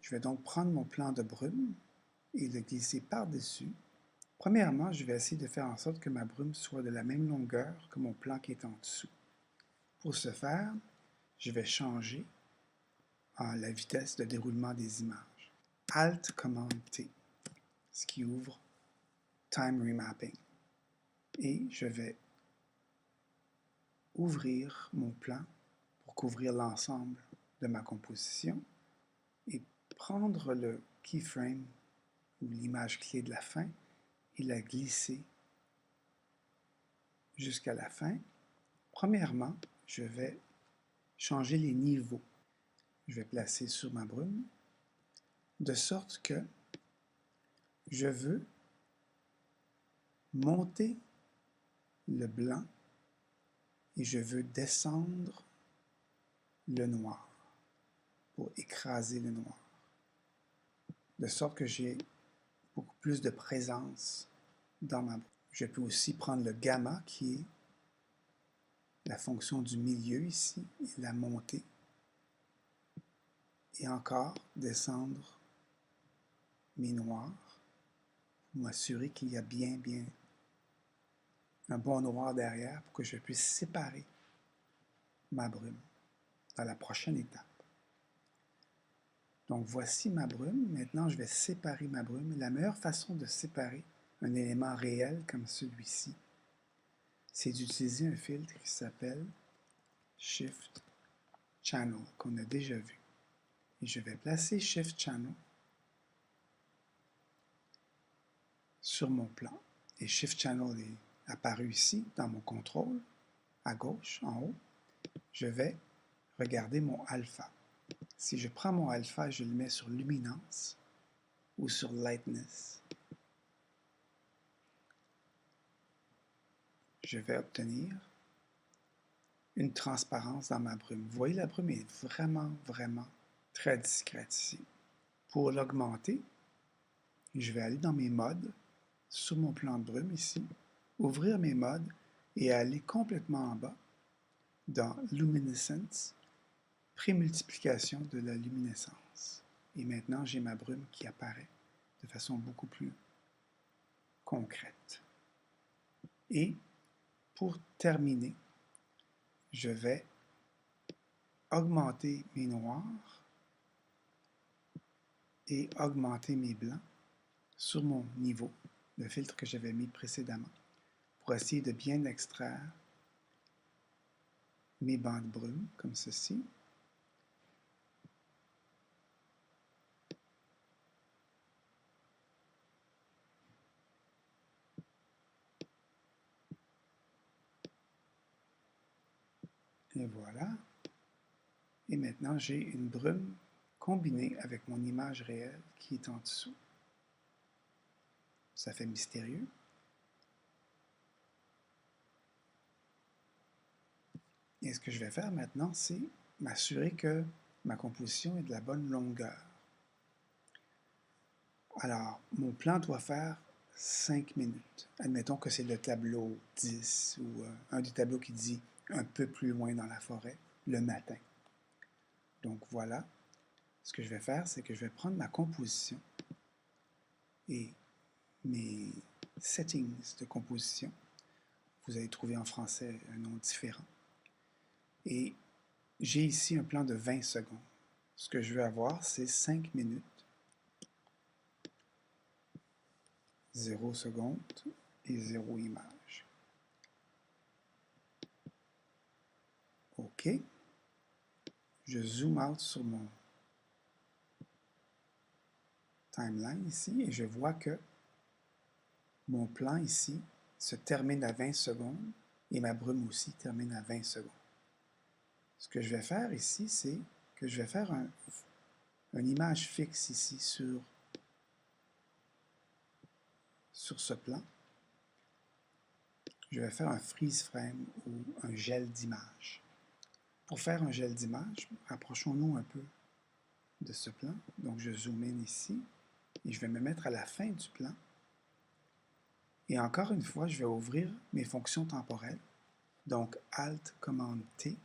Je vais donc prendre mon plan de brume et le glisser par-dessus. Premièrement, je vais essayer de faire en sorte que ma brume soit de la même longueur que mon plan qui est en dessous. Pour ce faire, je vais changer la vitesse de déroulement des images. Alt commande T, ce qui ouvre Time Remapping. Et je vais ouvrir mon plan pour couvrir l'ensemble de ma composition et prendre le keyframe ou l'image clé de la fin et la glisser jusqu'à la fin. Premièrement, je vais changer les niveaux. Je vais placer sur ma brume de sorte que je veux monter le blanc et je veux descendre le noir pour écraser le noir. De sorte que j'ai beaucoup plus de présence dans ma brume. Je peux aussi prendre le gamma qui est la fonction du milieu ici et la monter. Et encore descendre mes noirs pour m'assurer qu'il y a bien un bon noir derrière pour que je puisse séparer ma brume dans la prochaine étape. Donc voici ma brume. Maintenant, je vais séparer ma brume. La meilleure façon de séparer un élément réel comme celui-ci, c'est d'utiliser un filtre qui s'appelle Shift Channel, qu'on a déjà vu. Et je vais placer Shift Channel sur mon plan. Et Shift Channel est apparu ici dans mon contrôle, à gauche, en haut. Je vais regarder mon alpha. Si je prends mon alpha et je le mets sur luminance ou sur lightness, je vais obtenir une transparence dans ma brume. Vous voyez, la brume est vraiment très discrète ici. Pour l'augmenter, je vais aller dans mes modes, sur mon plan de brume ici, ouvrir mes modes et aller complètement en bas dans Luminescence, prémultiplication de la luminescence. Et maintenant, j'ai ma brume qui apparaît de façon beaucoup plus concrète. Et pour terminer, je vais augmenter mes noirs et augmenter mes blancs sur mon niveau, le filtre que j'avais mis précédemment, pour essayer de bien extraire mes bandes brunes, comme ceci. Et voilà. Et maintenant, j'ai une brume combinée avec mon image réelle qui est en dessous. Ça fait mystérieux. Et ce que je vais faire maintenant, c'est m'assurer que ma composition est de la bonne longueur. Alors, mon plan doit faire 5 minutes. Admettons que c'est le tableau 10 ou un des tableaux qui dit un peu plus loin dans la forêt, le matin. Donc voilà, ce que je vais faire, c'est que je vais prendre ma composition et mes settings de composition. Vous allez trouver en français un nom différent. Et j'ai ici un plan de 20 secondes. Ce que je veux avoir, c'est 5 minutes, 0 seconde et 0 image. OK. Je zoome out sur mon timeline ici et je vois que mon plan ici se termine à 20 secondes et ma brume aussi termine à 20 secondes. Ce que je vais faire ici, c'est que je vais faire une image fixe ici sur ce plan. Je vais faire un freeze frame ou un gel d'image. Pour faire un gel d'image, rapprochons-nous un peu de ce plan. Donc, je zoome in ici et je vais me mettre à la fin du plan. Et encore une fois, je vais ouvrir mes fonctions temporelles. Donc, Alt, commande T.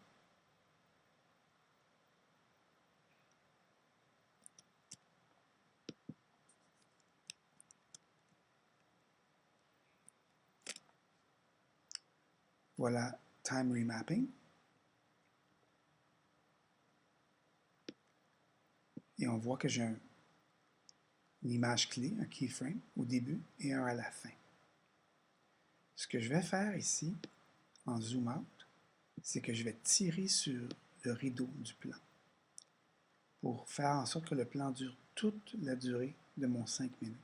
Voilà Time Remapping. Et on voit que j'ai une image clé, un keyframe au début et un à la fin. Ce que je vais faire ici, en zoom out, c'est que je vais tirer sur le rideau du plan pour faire en sorte que le plan dure toute la durée de mon 5 minutes.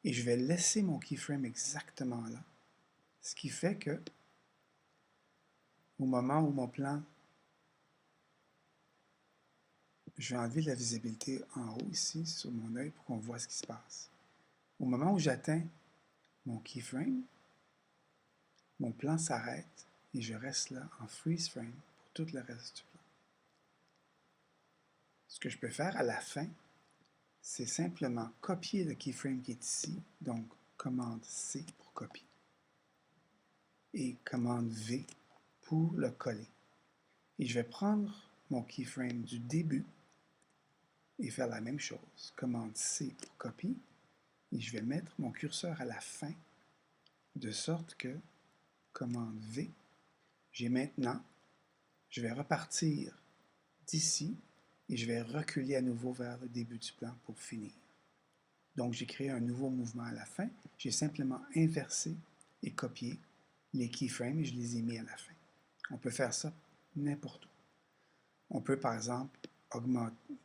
Et je vais laisser mon keyframe exactement là, ce qui fait que au moment où mon plan, je vais enlever la visibilité en haut ici sur mon œil pour qu'on voit ce qui se passe. Au moment où j'atteins mon keyframe, mon plan s'arrête et je reste là en freeze frame pour tout le reste du plan. Ce que je peux faire à la fin, c'est simplement copier le keyframe qui est ici, donc commande C pour copier et commande V pour le coller. Et je vais prendre mon keyframe du début et faire la même chose. Commande C pour copier et je vais mettre mon curseur à la fin de sorte que commande V, j'ai maintenant, je vais repartir d'ici et je vais reculer à nouveau vers le début du plan pour finir. Donc, j'ai créé un nouveau mouvement à la fin. J'ai simplement inversé et copié les keyframes et je les ai mis à la fin. On peut faire ça n'importe où. On peut, par exemple,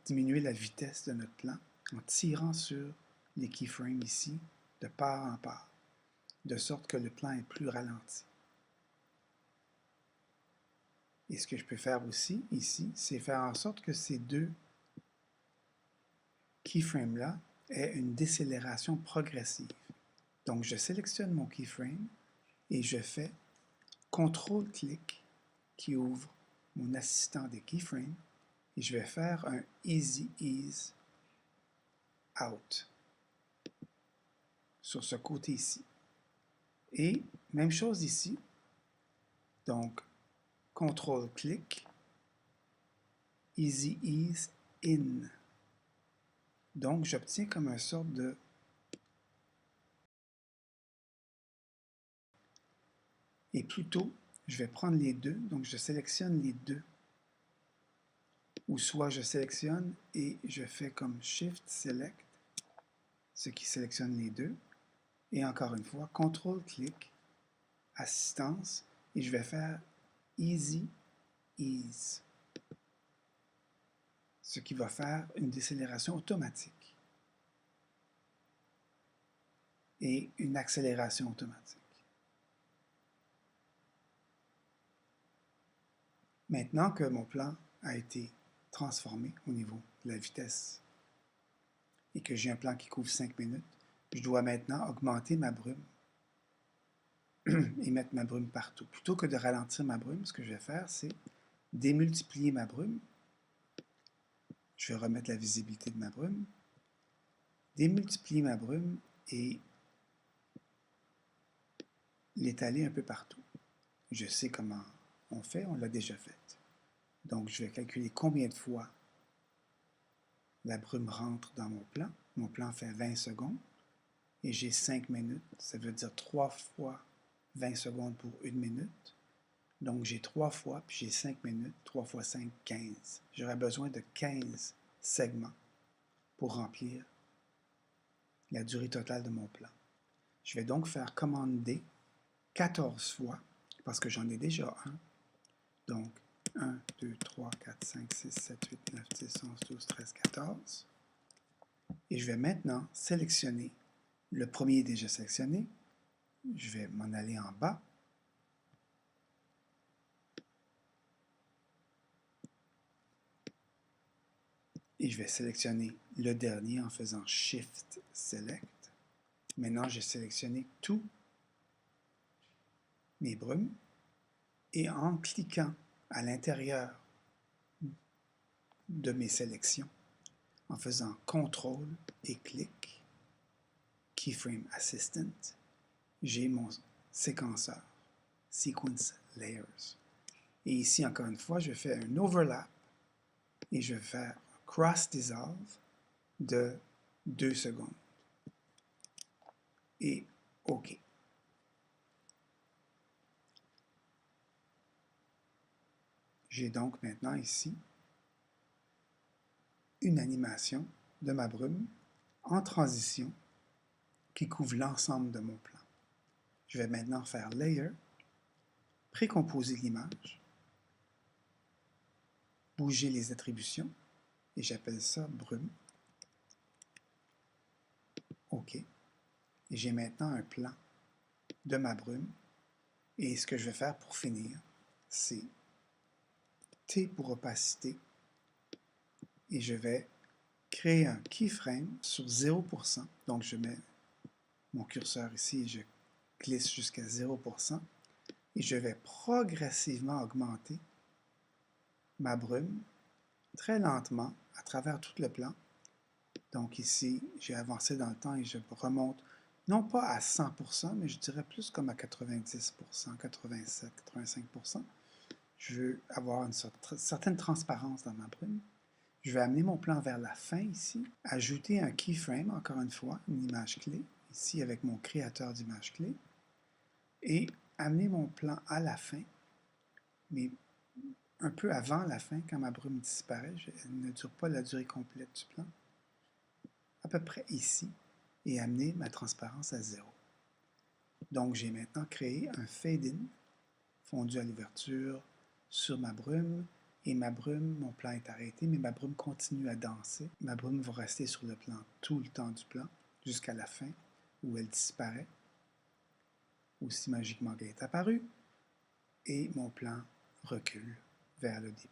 diminuer la vitesse de notre plan en tirant sur les keyframes ici, de part en part, de sorte que le plan est plus ralenti. Et ce que je peux faire aussi ici, c'est faire en sorte que ces deux keyframes-là aient une décélération progressive. Donc, je sélectionne mon keyframe et je fais CTRL-clic qui ouvre mon assistant des keyframes et je vais faire un Easy Ease Out sur ce côté ici. Et même chose ici. Donc, CTRL-clic, Easy Ease In. Donc, j'obtiens comme une sorte de et plutôt, je vais prendre les deux, donc je sélectionne les deux. Ou soit je sélectionne et je fais comme Shift Select, ce qui sélectionne les deux. Et encore une fois, CTRL-clic, Assistance, et je vais faire Easy Ease, ce qui va faire une décélération automatique et une accélération automatique. Maintenant que mon plan a été transformé au niveau de la vitesse et que j'ai un plan qui couvre 5 minutes, je dois maintenant augmenter ma brume et mettre ma brume partout. Plutôt que de ralentir ma brume, ce que je vais faire, c'est démultiplier ma brume. Je vais remettre la visibilité de ma brume, démultiplier ma brume et l'étaler un peu partout. Je sais comment on fait, on l'a déjà fait. Donc, je vais calculer combien de fois la brume rentre dans mon plan. Mon plan fait 20 secondes et j'ai 5 minutes. Ça veut dire 3 fois 20 secondes pour 1 minute. Donc, j'ai 3 fois, puis j'ai 5 minutes. 3 fois 5, 15. J'aurais besoin de 15 segments pour remplir la durée totale de mon plan. Je vais donc faire commande D 14 fois, parce que j'en ai déjà un. Donc, 1, 2, 3, 4, 5, 6, 7, 8, 9, 10, 11, 12, 13, 14. Et je vais maintenant sélectionner. Le premier est déjà sélectionné. Je vais m'en aller en bas. Et je vais sélectionner le dernier en faisant Shift Select. Maintenant, j'ai sélectionné tous mes brumes. Et en cliquant à l'intérieur de mes sélections, en faisant CTRL et clic, Keyframe Assistant, j'ai mon séquenceur, Sequence Layers. Et ici, encore une fois, je fais un overlap et je vais faire Cross Dissolve de 2 secondes. Et OK. J'ai donc maintenant ici une animation de ma brume en transition qui couvre l'ensemble de mon plan. Je vais maintenant faire Layer, précomposer l'image, bouger les attributions, et j'appelle ça brume. OK. Et j'ai maintenant un plan de ma brume. Et ce que je vais faire pour finir, c'est T pour opacité, et je vais créer un keyframe sur 0%. Donc, je mets mon curseur ici et je glisse jusqu'à 0%. Et je vais progressivement augmenter ma brume très lentement à travers tout le plan. Donc ici, j'ai avancé dans le temps et je remonte, non pas à 100%, mais je dirais plus comme à 90%, 87, 85%. Je veux avoir une certaine transparence dans ma brume. Je vais amener mon plan vers la fin ici, ajouter un keyframe, encore une fois, une image clé, ici avec mon créateur d'image clé, et amener mon plan à la fin, mais un peu avant la fin, quand ma brume disparaît, elle ne dure pas la durée complète du plan, à peu près ici, et amener ma transparence à 0. Donc j'ai maintenant créé un fade-in, fondu à l'ouverture, sur ma brume, et ma brume, mon plan est arrêté, mais ma brume continue à danser. Ma brume va rester sur le plan tout le temps du plan, jusqu'à la fin, où elle disparaît, aussi magiquement qu'elle est apparue, et mon plan recule vers le début.